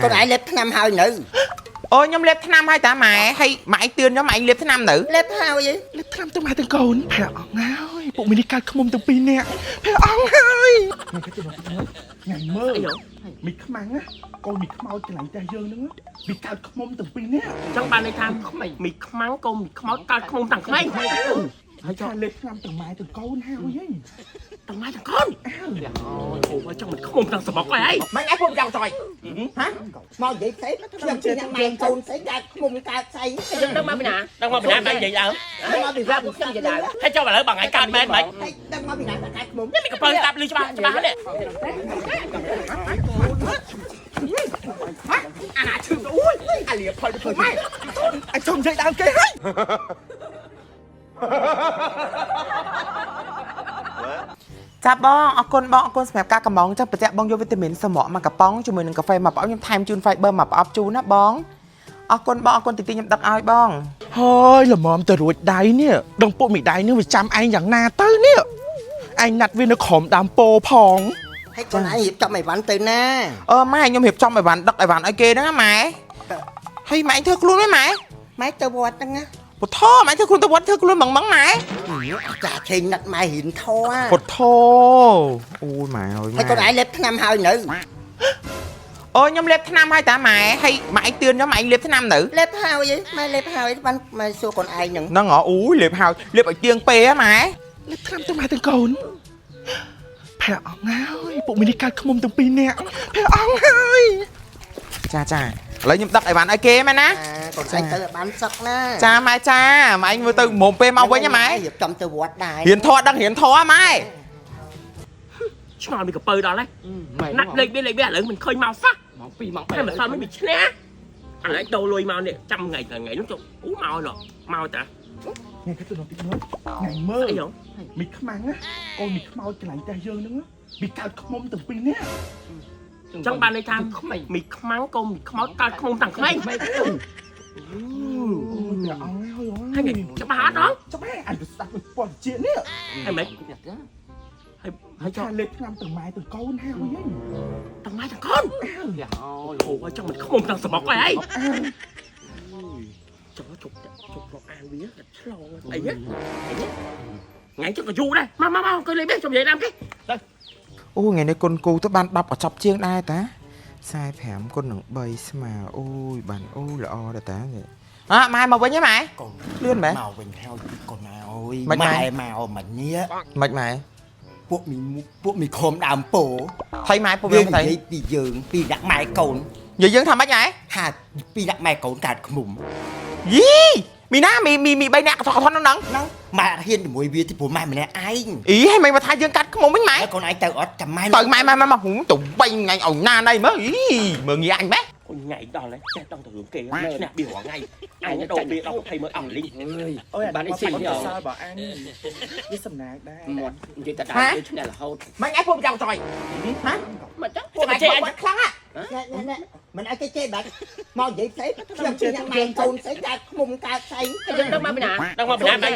con ai lép năm hai nữ អូខ្ញុំលេបថ្នាំឲ្យតាម៉ែហើយម៉ែឯងទឿនខ្ញុំម៉ែឯងលេបថ្នាំទៅ lép hai gì លេបថ្នាំទៅមកទាំងកូនព្រះអង្គហើយពួកមីនេះកើតខ្មុំទាំងពីរនាក់ព្រះអង្គហើយថ្ងៃមើលមីខ្មាំងណាកូនមីខ្មោចកន្លែងតែយើងហ្នឹងមីកើតខ្មុំទាំងពីរនាក់ chẳng bàn này tham mì mắng con mì máu cao không thằng ngay ហើយចាលេបថ្នាំទាំងម៉ែទាំងកូនហើយ thằng mai thằng con ôi ở trong mình không thằng sập bọc nàyម៉ែឯងពុំចង់ចុយហ៎ mau vậy thế làm chi nhang mày con sẽ đạt mùng ca say đang mà bên nào đang vậy đâu mau bị ra một trăm vậy đời hay cho bà lỡ bằng ngày can bên mày đang mau bị nãy đạt mùng mày cầm phơi tạp đi cho bà đấy à chứ ui à liệp phơi phơi mày អាយចុំនិយាយដើមគេហើយ ចាបងអរគុណបងអរគុណសម្រាប់ការកំងចឹងប្រតិបងយកវីតាមីនសម្រក់មកកំប៉ុងជាមួយនឹងកាហ្វេមកប្រអប់ខ្ញុំថែមជូន fiber មកប្រអប់ជូនណាបងអរគុណបងអរគុណទីខ្ញុំដឹកឲ្យបង ហើយល្មមទៅរួចដៃនេះដឹងពួកមីដៃនេះវាចាំឯងយ៉ាងណាទៅនេះឯងណាត់វានៅក្រោមដើមពោផង hay con ai hiệp cho mày bắn từ na អឺម៉ែខ្ញុំរៀបចំឲ្យវ៉ាន់ដឹកឲ្យវ៉ាន់ឲ្យគេហ្នឹងណាម៉ែហើយម៉ែធ្វើខ្លួនទេម៉ែ máy tao vọt tăng á ពុទ្ធម៉ែធ្វើខ្លួនទៅវត្តធ្វើខ្លួនម៉ងម៉ែ chả thêm đặt mày hiện thua ពុទ្ធអូយម៉ែអើយ hay con ai lép năm hai nữ អូខ្ញុំលេបថ្នាំឲ្យតាម៉ែហើយម៉ែឯងទឿនខ្ញុំម៉ែឯងលេបថ្នាំទៅ lép hai gì mày lép hai bắn mày xua con ai nhẫn ហ្នឹងហ៎អូយលេបហើយលេបឲ្យទៀងពេហ៎ម៉ែ លេបថ្នាំទៅមកទាំងកូនព្រះអង្គហើយពួកមីនេះកើតខ្មុំទាំងពីរនាក់ព្រះអង្គហើយ ចាចាឥឡូវខ្ញុំដឹកឲ្យវ៉ាន់ឲ្យគេមែនណា còn ai tới bắn sắc na ចាម៉ែចាម៉ែឯងមើលទៅមុំពេមកវិញណាម៉ែ hiệp trong từ vọt đài រៀនធေါ်ដឹងរៀនធေါ်ម៉ែ cho mày cầm phơi đó đấy nặng lên biết lỡ mình khơi màu sắc hay mà sao mới bị chén anh lấy đâu lôi màu này trăm ngày là ngày nó cho ú màu rồi màu ta ថ្ងៃគេទៅដល់ទីនោះថ្ងៃមើល អីហ៎ មីខ្មាំងណាកូនមីខ្មោចកន្លែងតែយើងហ្នឹងមីកើតខ្មុំទាំងពីរនាក់ chẳng bàn này tham mì mắng con mì máu cao không thằng ngay ព្រះអង្គហើយ hay ngày cho bà hát đó ចាំឯងអញទៅស្ដាប់ដូចប៉ុនជានេះ hay mấy hay ចា cho លេបថ្នាំទាំងម៉ែទាំងកូនហើយ thằng mai thằng con ôi ở trong mình không thằng sập bọc này cho nó chụp nó an vía là lo ấy nhá ngày trước là du đây mau coi lấy biết trong vậy làm cái អូថ្ងៃនេះគុនគូទៅបាន10កញ្ចប់ជាងដែរតា45គុណនឹង3ស្មើអូយបានអូល្អដែរតាអ่ะម៉ែមកវិញហ៎ម៉ែ còn លឿនម៉ែ màu bình heo còn nào ơi Mày mày mày. màu mình nhé មិនម៉ែ ពួកមីខំដើមពោ ថៃម៉ែពុំ វា យើង និ ថៃ យាយពីយើងពីដាក់ម៉ែកូន និយាយយើងថាម៉េចម៉ែ ថាពីដាក់ម៉ែកូនកាត់ខ្មុំ យីមីណាមី3នាក់កថនហ្នឹង ហ្នឹងម៉ែអត់ហ៊ានជាមួយវាទីព្រោះម៉ែម្នាក់ឯង អីហើយមិនមកថាយើងកាត់ខ្មុំវិញម៉ែ ហើយកូនឯងទៅអត់ចាំម៉ែ ទៅម៉ែមកហូទៅ3ថ្ងៃឲ្យណាណៃមើលអីមើលងាយអញម៉ែ con nhảy đòn đấy che trong từ hướng kia nè biểu hỏi ngay ai nó đâu biết đâu thấy mới ẩm linh អូយ bạn ấy xinh nhở សើបើអញវាសំណាងដែរ một chuyện thật đại chứ này là hậu មិនឯងពុំចង់ចុយហ៎ mà chắc ពួកឯង chơi ពុំ anh បាត់ខ្លាំងហ៎ nè mình ai chơi bạn mau vậy thế làm chi nhang mày cồn sẽ ra mùng ca say đang mà bên nào bạn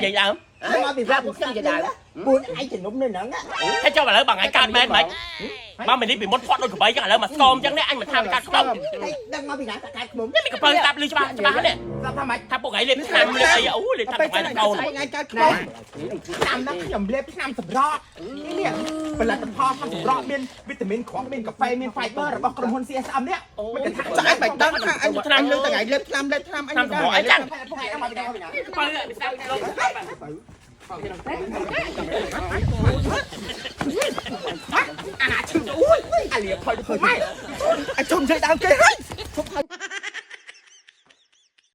vậy đâu mau bị ra một trăm vậy đời buồn ai thì nụng nơi nữa á hay cho bà lỡ bằng ngày can bên mày mà mình đi bị mất thoát đôi của bấy chắc là mà scom chắc đấy anh mà tham can không đang mau bị nãy cắt mùng mình cầm phơi tạp đi cho bà đấy tham bộ gãy lên tham lên đây ú lên tham phải đâu ថ្ងៃកាត់ខ្មុំឆ្នាំហ្នឹងខ្ញុំលេបឆ្នាំសម្រក់នេះផលិតផលថាសម្រក់មានវីតាមីនគ្រប់មានកាហ្វេមាន fiber របស់ក្រុមហ៊ុន CSM នេះមិនគេថាចាស់មិនដឹងថាអញឆ្នាំលើថ្ងៃលេបឆ្នាំអញ tham bộ ấy chắc ពួកឯងមកពីណា phơi lại sao đâu អាណាឈឺអូយអាលៀបផុយម៉ែ អាយចុំនិយាយដើមគេហើយ